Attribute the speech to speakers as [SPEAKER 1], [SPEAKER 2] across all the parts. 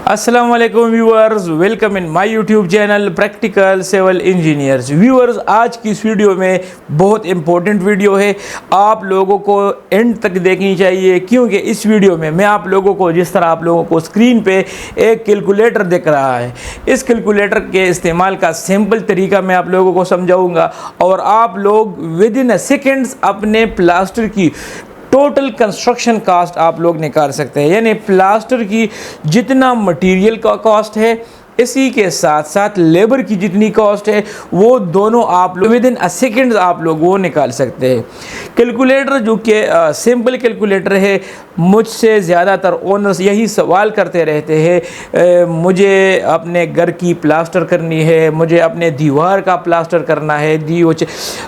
[SPEAKER 1] अस्सलाम वालेकुम viewers, welcome in my YouTube channel practical civil engineers. Viewers, आज की इस वीडियो में बहुत इंपॉर्टेंट वीडियो है, आप लोगों को एंड तक देखनी चाहिए क्योंकि इस वीडियो में मैं आप लोगों को जिस तरह आप लोगों को स्क्रीन पे एक कैलकुलेटर दिख रहा है, इस कैलकुलेटर के इस्तेमाल का सिंपल तरीका मैं आप लोगों को समझाऊँगा और आप लोग विद इन सेकेंड्स अपने प्लास्टर की टोटल कंस्ट्रक्शन कास्ट आप लोग निकाल सकते हैं। यानी प्लास्टर की जितना मटेरियल का कॉस्ट है, इसी के साथ साथ लेबर की जितनी कॉस्ट है, वो दोनों आप लोग विद इन अ सेकेंड आप लोग वो निकाल सकते हैं। कैलकुलेटर जो कि सिंपल कैलकुलेटर है, मुझसे ज़्यादातर ओनर्स यही सवाल करते रहते हैं, मुझे अपने घर की प्लास्टर करनी है, मुझे अपने दीवार का प्लास्टर करना है,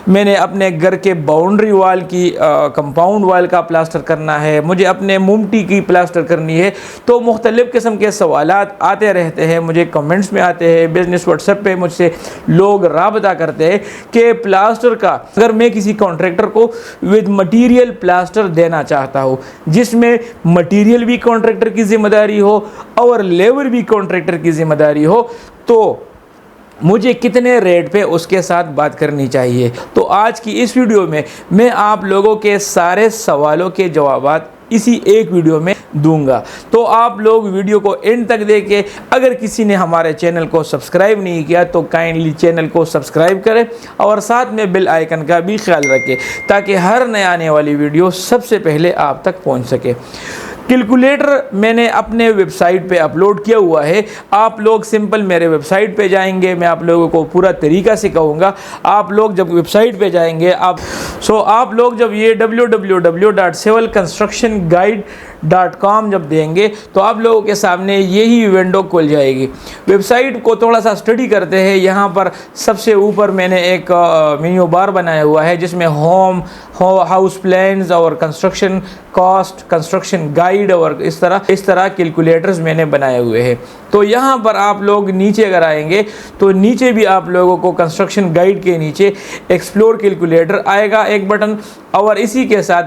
[SPEAKER 1] मैंने अपने घर के बाउंड्री वाल की कंपाउंड वाल का प्लास्टर करना है, मुझे अपने मुमटी की प्लास्टर करनी है। तो मुख्तलिफ़ किस्म के सवालात आते रहते हैं, मुझे कमेंट्स में आते हैं, बिजनेस व्हाट्सएप पे मुझसे लोग राबता करते हैं कि प्लास्टर का अगर मैं किसी कॉन्ट्रैक्टर को विद मटेरियल प्लास्टर देना चाहता हूँ, जिसमें मटेरियल भी कॉन्ट्रैक्टर की ज़िम्मेदारी हो और लेबर भी कॉन्ट्रैक्टर की ज़िम्मेदारी हो, तो मुझे कितने रेट पे उसके साथ बात करनी चाहिए। तो आज की इस वीडियो में मैं आप लोगों के सारे सवालों के जवाबात इसी एक वीडियो में दूंगा। तो आप लोग वीडियो को एंड तक देखें। अगर किसी ने हमारे चैनल को सब्सक्राइब नहीं किया तो काइंडली चैनल को सब्सक्राइब करें और साथ में बेल आइकन का भी ख्याल रखें ताकि हर नए आने वाली वीडियो सबसे पहले आप तक पहुंच सके। कैलकुलेटर मैंने अपने वेबसाइट पे अपलोड किया हुआ है, आप लोग सिंपल मेरे वेबसाइट पे जाएंगे, मैं आप लोगों को पूरा तरीका सिखाऊंगा। आप लोग जब वेबसाइट पे जाएंगे आप लोग जब ये www.civilconstructionguide.com जब देंगे तो आप लोगों के सामने यही विंडो खुल जाएगी। वेबसाइट को थोड़ा सा स्टडी करते हैं। यहाँ पर सबसे ऊपर मैंने एक मेन्यू बार बनाया हुआ है जिसमें होम, हाउस प्लान्स और कंस्ट्रक्शन कॉस्ट, कंस्ट्रक्शन गाइड और इस तरह कैलकुलेटर्स मैंने बनाए हुए हैं। तो यहाँ पर आप लोग नीचे अगर आएंगे तो नीचे भी आप लोगों को कंस्ट्रक्शन गाइड के नीचे एक्सप्लोर कैलकुलेटर आएगा एक बटन, और इसी के साथ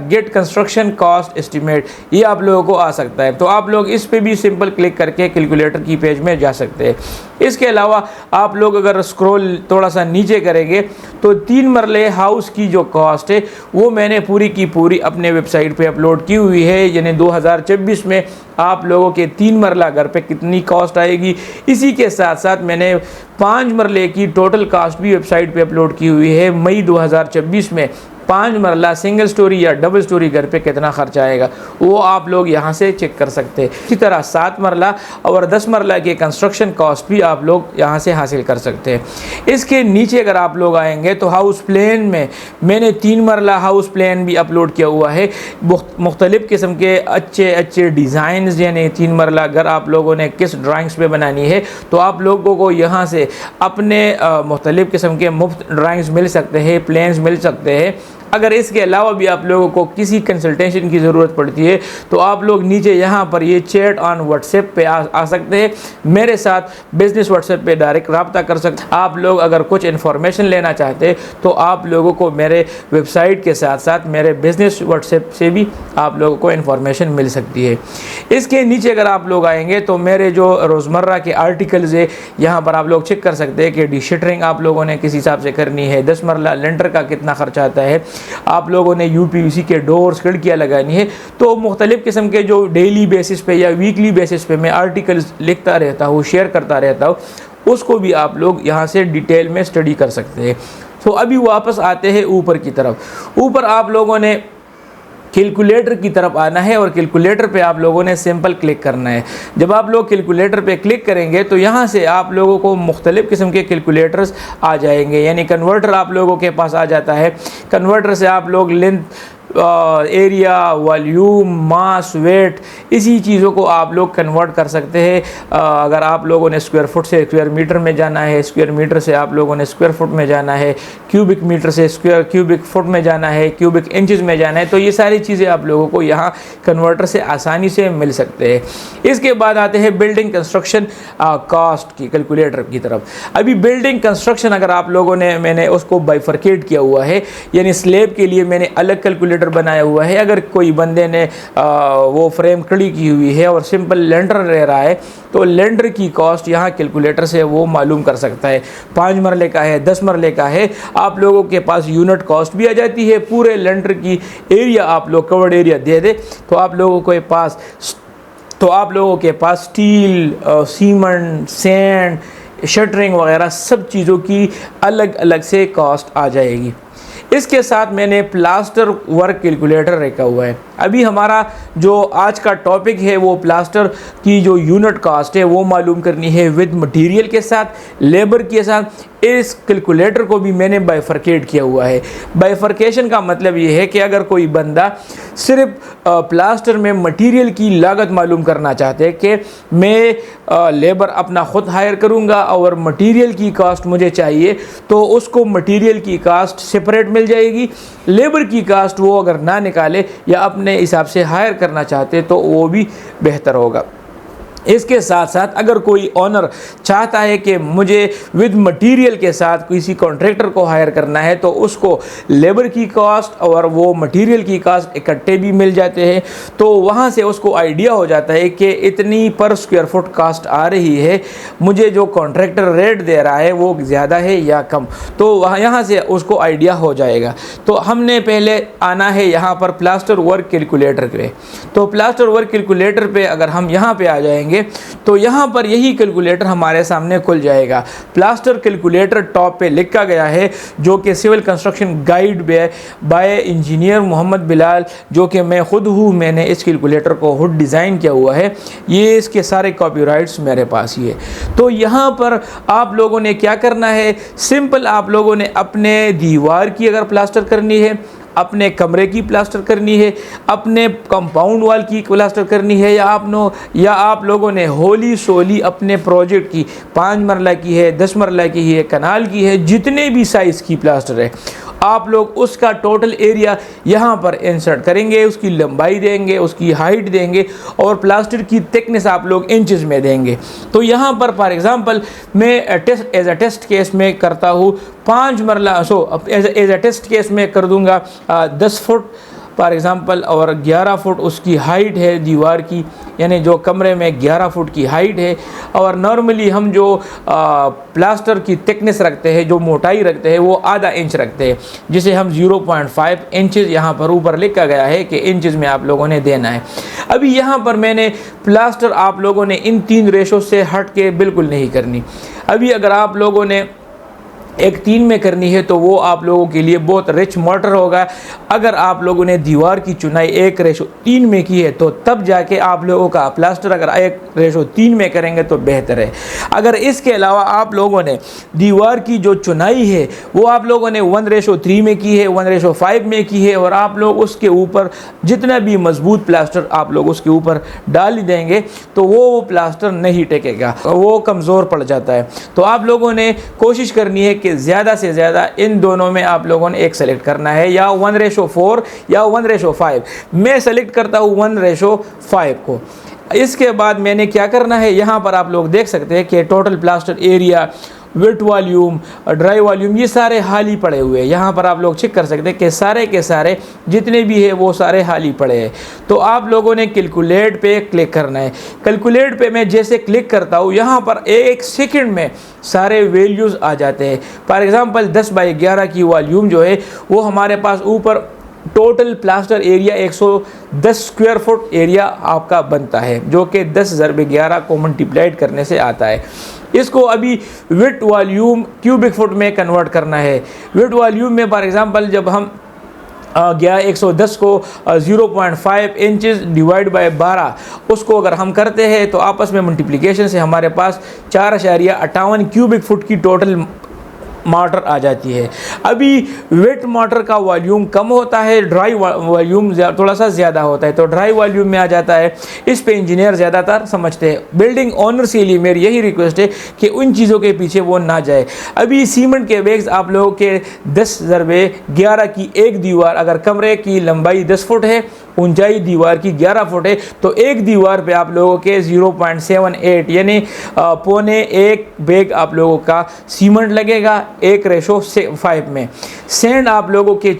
[SPEAKER 1] गेट कंस्ट्रक्शन कॉस्ट एस्टिमेट ये आप लोगों को आ सकता है। तो आप लोग इस पे भी सिंपल क्लिक करके कैलकुलेटर की पेज में जा सकते हैं। इसके अलावा आप लोग अगर स्क्रॉल थोड़ा सा नीचे करेंगे तो 3 मरले हाउस की जो कॉस्ट है वो मैंने पूरी की पूरी अपने वेबसाइट पे अपलोड की हुई है। यानी 2026 में आप लोगों के 3 मरला घर पे कितनी कॉस्ट आएगी, इसी के साथ साथ मैंने 5 मरले की टोटल कॉस्ट भी वेबसाइट पे अपलोड की हुई है। मई 2026 में 5 मरला सिंगल स्टोरी या डबल स्टोरी घर पे कितना खर्चा आएगा वो आप लोग यहाँ से चेक कर सकते हैं। इसी तरह 7 मरला और 10 मरला के कंस्ट्रक्शन कॉस्ट भी आप लोग यहाँ से हासिल कर सकते हैं। इसके नीचे अगर आप लोग आएंगे तो हाउस प्लान में मैंने 3 मरला हाउस प्लान भी अपलोड किया हुआ है। मुख्तलिफ़ किस्म के अच्छे डिज़ाइन, यानी 3 मरला घर आप लोगों ने किस ड्राइंग्स पे बनानी है तो आप लोगों को यहाँ से अपने मुख्तलिफ़ किस्म के मुफ्त ड्राइंग्स मिल सकते हैं, प्लान्स मिल सकते हैं। अगर इसके अलावा भी आप लोगों को किसी कंसल्टेशन की ज़रूरत पड़ती है तो आप लोग नीचे यहाँ पर ये चैट ऑन व्हाट्सएप पे आ सकते हैं, मेरे साथ बिज़नेस व्हाट्सएप पे डायरेक्ट रब्ता कर सकते हैं। आप लोग अगर कुछ इन्फॉर्मेशन लेना चाहते हैं तो आप लोगों को मेरे वेबसाइट के साथ साथ मेरे बिज़नेस व्हाट्सएप से भी आप लोगों को इन्फॉर्मेशन मिल सकती है। इसके नीचे अगर आप लोग आएंगे तो मेरे जो रोज़मर्रा के आर्टिकल्स है यहाँ पर आप लोग चेक कर सकते हैं कि डिशटरिंग आप लोगों ने किस हिसाब से करनी है, 10 मरला लेंटर का कितना खर्चा आता है, आप लोगों ने यूपीवीसी के डोर्स, खिड़कियाँ लगानी है। तो मुख्तलिफ़ किस्म के जो डेली बेसिस पे या वीकली बेसिस पे मैं आर्टिकल्स लिखता रहता हूँ, शेयर करता रहता हूँ, उसको भी आप लोग यहाँ से डिटेल में स्टडी कर सकते हैं। तो अभी वापस आते हैं ऊपर की तरफ। ऊपर आप लोगों ने कैलकुलेटर की तरफ आना है और कैलकुलेटर पे आप लोगों ने सिंपल क्लिक करना है। जब आप लोग कैलकुलेटर पे क्लिक करेंगे तो यहाँ से आप लोगों को मुख्तलिफ़ किस्म के कैलकुलेटर्स आ जाएंगे। यानी कन्वर्टर आप लोगों के पास आ जाता है। कन्वर्टर से आप लोग लेंथ, एरिया, वॉल्यूम, मास, वेट, इसी चीज़ों को आप लोग कन्वर्ट कर सकते हैं। अगर आप लोगों ने स्क्वायर फुट से स्क्वायर मीटर में जाना है, स्क्वायर मीटर से आप लोगों ने स्क्वायर फुट में जाना है, क्यूबिक मीटर से क्यूबिक फुट में जाना है, क्यूबिक इंचज़ में जाना है, तो ये सारी चीज़ें आप लोगों को यहाँ कन्वर्टर से आसानी से मिल सकते हैं। इसके बाद आते हैं बिल्डिंग कंस्ट्रक्शन कॉस्ट की कैलकुलेटर की तरफ। अभी बिल्डिंग कंस्ट्रक्शन अगर आप लोगों ने, मैंने उसको बाइफरकेट किया हुआ है, यानी स्लैब के लिए मैंने अलग कैलकुलेटर कैलकुलेटर बनाया हुआ है। अगर कोई बंदे ने वो फ्रेम खड़ी की हुई है और सिंपल लेंटर ले रहा है तो लेंटर की कॉस्ट यहाँ कैलकुलेटर से वो मालूम कर सकता है। 5 मरले का है, 10 मरले का है, आप लोगों के पास यूनिट कॉस्ट भी आ जाती है। पूरे लेंटर की एरिया आप लोग कवर्ड एरिया दे दे तो आप लोगों के पास स्टील, सीमेंट, सैंड, शटरिंग वगैरह सब चीज़ों की अलग अलग से कॉस्ट आ जाएगी। इसके साथ मैंने प्लास्टर वर्क कैलकुलेटर रखा हुआ है। अभी हमारा जो आज का टॉपिक है वो प्लास्टर की जो यूनिट कॉस्ट है वो मालूम करनी है विद मटेरियल के साथ, लेबर के साथ। इस कैलकुलेटर को भी मैंने बाइफरकेट किया हुआ है। बाइफरकेशन का मतलब ये है कि अगर कोई बंदा सिर्फ प्लास्टर में मटेरियल की लागत मालूम करना चाहते हैं कि मैं लेबर अपना ख़ुद हायर करूँगा और मटेरियल की कॉस्ट मुझे चाहिए, तो उसको मटेरियल की कॉस्ट सेपरेट मिल जाएगी। लेबर की कॉस्ट वो अगर ना निकाले या अपने हिसाब से हायर करना चाहते तो वो भी बेहतर होगा। इसके साथ साथ अगर कोई ओनर चाहता है कि मुझे विद मटेरियल के साथ किसी कॉन्ट्रैक्टर को हायर करना है तो उसको लेबर की कॉस्ट और वो मटेरियल की कॉस्ट इकट्ठे भी मिल जाते हैं, तो वहाँ से उसको आइडिया हो जाता है कि इतनी पर स्क्वायर फुट कॉस्ट आ रही है, मुझे जो कॉन्ट्रैक्टर रेट दे रहा है वो ज़्यादा है या कम, तो वहाँ यहाँ से उसको आइडिया हो जाएगा। तो हमने पहले आना है यहाँ पर प्लास्टर वर्क कैलकुलेटर पे। तो प्लास्टर वर्क कैलकुलेटर पे अगर हम यहाँ पे आ जाएंगे तो यहाँ पर यही कैलकुलेटर हमारे सामने खुल जाएगा। प्लास्टर कैलकुलेटर टॉप पे लिखा गया है, जो कि civil construction guide by engineer Mohammad Bilal, जो कि मैं खुद हूँ, मैंने इस कैलकुलेटर को खुद डिज़ाइन किया हुआ है। ये इसके सारे कॉपीराइट्स मेरे पास ही है। तो यहाँ पर आप लोगों ने क्या करना है, सिंपल आप लोगों ने अपने दीवार की अगर प्लास्टर करनी है, अपने कमरे की प्लास्टर करनी है, अपने कंपाउंड वाल की प्लास्टर करनी है, या आप लोगों ने होली सोली अपने प्रोजेक्ट की 5 मरला की है, 10 मरला की है, कनाल की है, जितने भी साइज़ की प्लास्टर है आप लोग उसका टोटल एरिया यहाँ पर इंसर्ट करेंगे, उसकी लंबाई देंगे, उसकी हाइट देंगे और प्लास्टर की थिकनेस आप लोग इंचेस में देंगे। तो यहाँ पर फॉर एग्जांपल मैं एज अ टेस्ट केस में करता हूँ 5 मरला, एज अ टेस्ट केस में कर दूँगा 10 फुट फॉर एग्ज़ाम्पल, और 11 फुट उसकी हाइट है दीवार की, यानी जो कमरे में 11 फुट की हाइट है। और नॉर्मली हम जो प्लास्टर की थिकनेस रखते हैं, जो मोटाई रखते हैं, वो आधा इंच रखते हैं, जिसे हम 0.5 इंचेस यहाँ पर ऊपर लिखा गया है कि इंचेस में आप लोगों ने देना है। अभी यहाँ पर मैंने प्लास्टर आप लोगों ने इन 3 रेशो से हट के बिल्कुल नहीं करनी। अभी अगर आप लोगों ने 1:3 में करनी है तो वो आप लोगों के लिए बहुत रिच मॉडल होगा। अगर आप लोगों ने दीवार की चुनाई 1:3 में की है तो तब जाके आप लोगों का प्लास्टर अगर 1:3 में करेंगे तो बेहतर है। अगर इसके अलावा आप लोगों ने दीवार की जो चुनाई है वो आप लोगों ने 1:3 में की है, 1:5 में की है, और आप लोग उसके ऊपर जितना भी मजबूत प्लास्टर आप लोग उसके ऊपर डाल ही देंगे तो वो प्लास्टर नहीं टेकेगा, वो कमज़ोर पड़ जाता है। तो आप लोगों ने कोशिश करनी है कि ज़्यादा से ज़्यादा इन दोनों में आप लोगों ने एक सेलेक्ट करना है, या 1:4 या 1:5। मैं सेलेक्ट करता हूँ 1:5 को। इसके बाद मैंने क्या करना है, यहाँ पर आप लोग देख सकते हैं कि total plaster area, wet volume, dry volume, ये सारे हाल ही पड़े हुए हैं। यहाँ पर आप लोग चेक कर सकते हैं कि सारे के सारे जितने भी है वो सारे हाल ही पड़े हैं। तो आप लोगों ने कैलकुलेट पे क्लिक करना है। कैलकुलेट पे मैं जैसे क्लिक करता हूँ यहाँ पर 1 सेकंड में सारे वैल्यूज़ आ जाते हैं। फॉर एग्ज़ाम्पल 10/11 की वॉल्यूम जो है वो हमारे पास ऊपर total plaster area 110 square foot area आपका बनता है, जो कि 10/11 को मल्टीप्लाइड करने से आता है। इसको अभी विट वॉल्यूम क्यूबिक फुट में कन्वर्ट करना है। विट वॉल्यूम में फॉर एग्जांपल जब हम 110 को 0.5 इंचेस डिवाइड बाय 12 उसको अगर हम करते हैं तो आपस में मल्टीप्लिकेशन से हमारे पास 4.58 क्यूबिक फुट की टोटल मोटर आ जाती है। अभी वेट मोटर का वॉल्यूम कम होता है, ड्राई वॉल्यूम थोड़ा सा ज़्यादा होता है, तो ड्राई वॉल्यूम में आ जाता है। इस पे इंजीनियर ज़्यादातर समझते हैं। बिल्डिंग ओनर के लिए मेरी यही रिक्वेस्ट है कि उन चीज़ों के पीछे वो ना जाए। अभी सीमेंट के बैग्स आप लोगों के 10/11 की एक दीवार, अगर कमरे की लंबाई 10 फुट है, ऊंचाई दीवार की 11 फुट है, तो एक दीवार पे आप लोगों के 0.78 यानी 1.25 बैग आप लोगों का सीमेंट लगेगा 1:5 में। सैंड आप लोगों के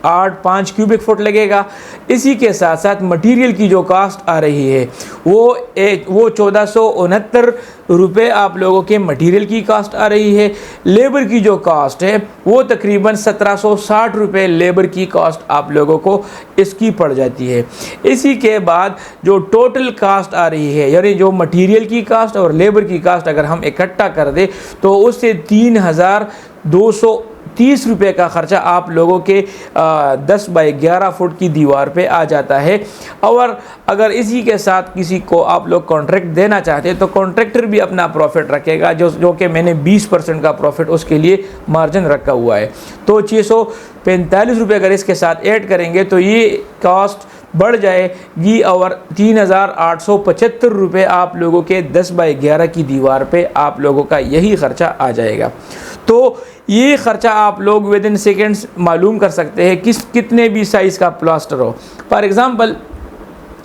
[SPEAKER 1] 0.85 क्यूबिक फुट लगेगा। इसी के साथ साथ मटेरियल की जो कास्ट आ रही है वो 1469 रुपये आप लोगों के मटेरियल की कास्ट आ रही है। लेबर की जो कास्ट है वो तकरीबन 1760 रुपये लेबर की कास्ट आप लोगों को इसकी पड़ जाती है। इसी के बाद जो टोटल कास्ट आ रही है, यानी जो मटेरियल की कास्ट और लेबर की कास्ट अगर हम इकट्ठा कर दें तो उससे 3230 रुपये का ख़र्चा आप लोगों के 10 बाई 11 फुट की दीवार पे आ जाता है। और अगर इसी के साथ किसी को आप लोग कॉन्ट्रैक्ट देना चाहते हैं तो कॉन्ट्रैक्टर भी अपना प्रॉफिट रखेगा, जो कि मैंने 20% का प्रॉफिट उसके लिए मार्जिन रखा हुआ है। तो 645 रुपये अगर इसके साथ ऐड करेंगे तो ये कास्ट बढ़ जाएगी और 3875 रुपये आप लोगों के 10 बाई 11 की दीवार पे आप लोगों का यही ख़र्चा आ जाएगा। तो ये ख़र्चा आप लोग विद इन सेकेंड्स मालूम कर सकते हैं कितने भी साइज़ का प्लास्टर हो। फॉर एग्ज़ाम्पल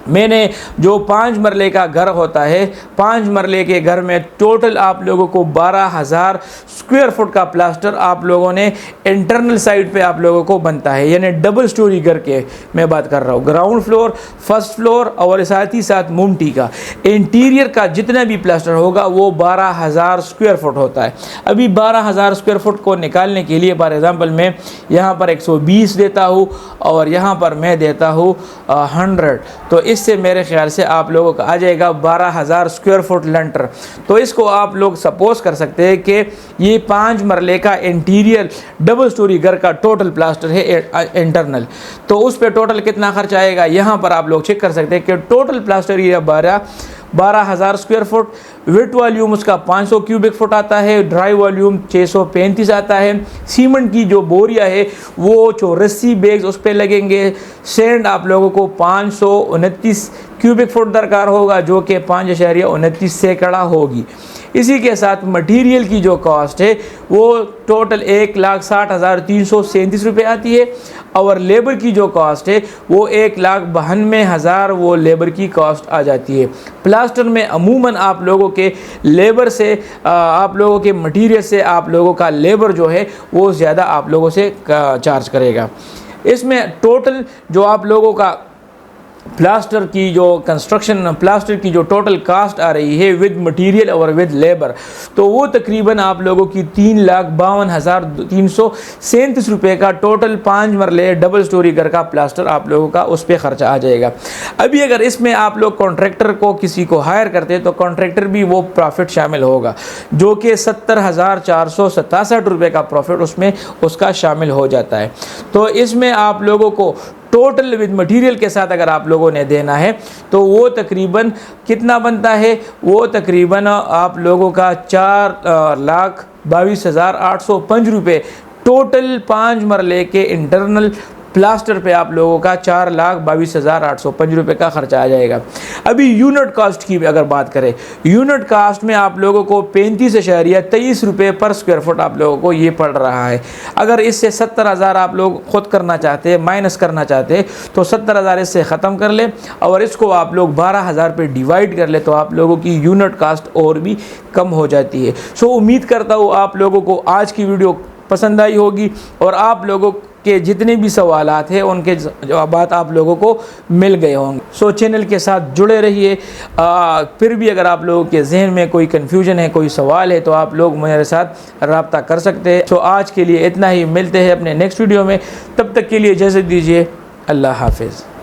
[SPEAKER 1] मैंने जो 5 मरले का घर होता है, 5 मरले के घर में टोटल आप लोगों को 12,000 स्क्वायर फुट का प्लास्टर आप लोगों ने इंटरनल साइड पे आप लोगों को बनता है, यानी डबल स्टोरी घर के मैं बात कर रहा हूँ, ग्राउंड फ्लोर, फर्स्ट फ्लोर और साथ ही साथ मुमटी का इंटीरियर का जितना भी प्लास्टर होगा वो 12,000 स्क्वायर फुट होता है। अभी 12,000 स्क्वायर फुट को निकालने के लिए फॉर एग्ज़ाम्पल मैं यहाँ पर 120 देता हूँ और यहाँ पर मैं देता हूँ 100, तो इससे मेरे ख्याल से आप लोगों का आ जाएगा 12,000 स्क्वायर फुट लंटर। तो इसको आप लोग सपोज कर सकते हैं कि ये 5 मरले का इंटीरियर डबल स्टोरी घर का टोटल प्लास्टर है इंटरनल, तो उस पे टोटल कितना खर्च आएगा यहाँ पर आप लोग चेक कर सकते हैं कि टोटल प्लास्टर ये 12,000 स्क्वायर फुट, वेट वॉल्यूम उसका 500 क्यूबिक फुट आता है, ड्राई वॉल्यूम 635 आता है। सीमेंट की जो बोरिया है वो 84 बैग्स उस पर लगेंगे। सैंड आप लोगों को 529 क्यूबिक फुट दरकार होगा, जो कि 5.29 सैकड़ा होगी। इसी के साथ मटेरियल की जो कॉस्ट है वो टोटल 1,60,337 रुपये आती है और लेबर की जो कॉस्ट है वो 1,92,000 वो लेबर की कॉस्ट आ जाती है। प्लास्टर में अमूमन आप लोगों के लेबर से आप लोगों के मटेरियल से आप लोगों का लेबर जो है वो ज़्यादा आप लोगों से चार्ज करेगा। इसमें टोटल जो आप लोगों का प्लास्टर की जो कंस्ट्रक्शन प्लास्टर की जो टोटल कास्ट आ रही है विद मटेरियल और विद लेबर, तो वो तकरीबन आप लोगों की 3,52,337 रुपये का टोटल 5 मरले डबल स्टोरी घर का प्लास्टर आप लोगों का उस पर ख़र्चा आ जाएगा। अभी अगर इसमें आप लोग कॉन्ट्रैक्टर को किसी को हायर करते हैं तो कॉन्ट्रैक्टर भी वो प्रॉफिट शामिल होगा, जो कि 70,467 रुपये का प्रॉफिट उसमें उसका शामिल हो जाता है। तो इसमें आप लोगों को टोटल विद मटेरियल के साथ अगर आप लोगों ने देना है तो वो तकरीबन कितना बनता है, वो तकरीबन आप लोगों का 4,22,805 रुपये टोटल 5 मरले के इंटरनल प्लास्टर पे आप लोगों का 4,22,805 रुपये का खर्चा आ जाएगा। अभी यूनिट कास्ट की अगर बात करें, यूनिट कास्ट में आप लोगों को 35.23 रुपये पर स्क्वायर फुट आप लोगों को ये पड़ रहा है। अगर इससे 70,000 आप लोग खुद करना चाहते हैं, माइनस करना चाहते हैं, तो 70,000 इससे ख़त्म कर ले और इसको आप लोग 12,000 पे डिवाइड कर ले तो आप लोगों की यूनिट कास्ट और भी कम हो जाती है। सो उम्मीद करता हूँ आप लोगों को आज की वीडियो पसंद आई होगी और आप लोगों के जितने भी सवालात हैं उनके जवाबात आप लोगों को मिल गए होंगे। सो चैनल के साथ जुड़े रहिए। फिर भी अगर आप लोगों के जहन में कोई कन्फ्यूजन है, कोई सवाल है, तो आप लोग मेरे साथ रब्ता कर सकते हैं। सो आज के लिए इतना ही, मिलते हैं अपने नेक्स्ट वीडियो में। तब तक के लिए इजाज़त दीजिए। अल्लाह हाफिज़।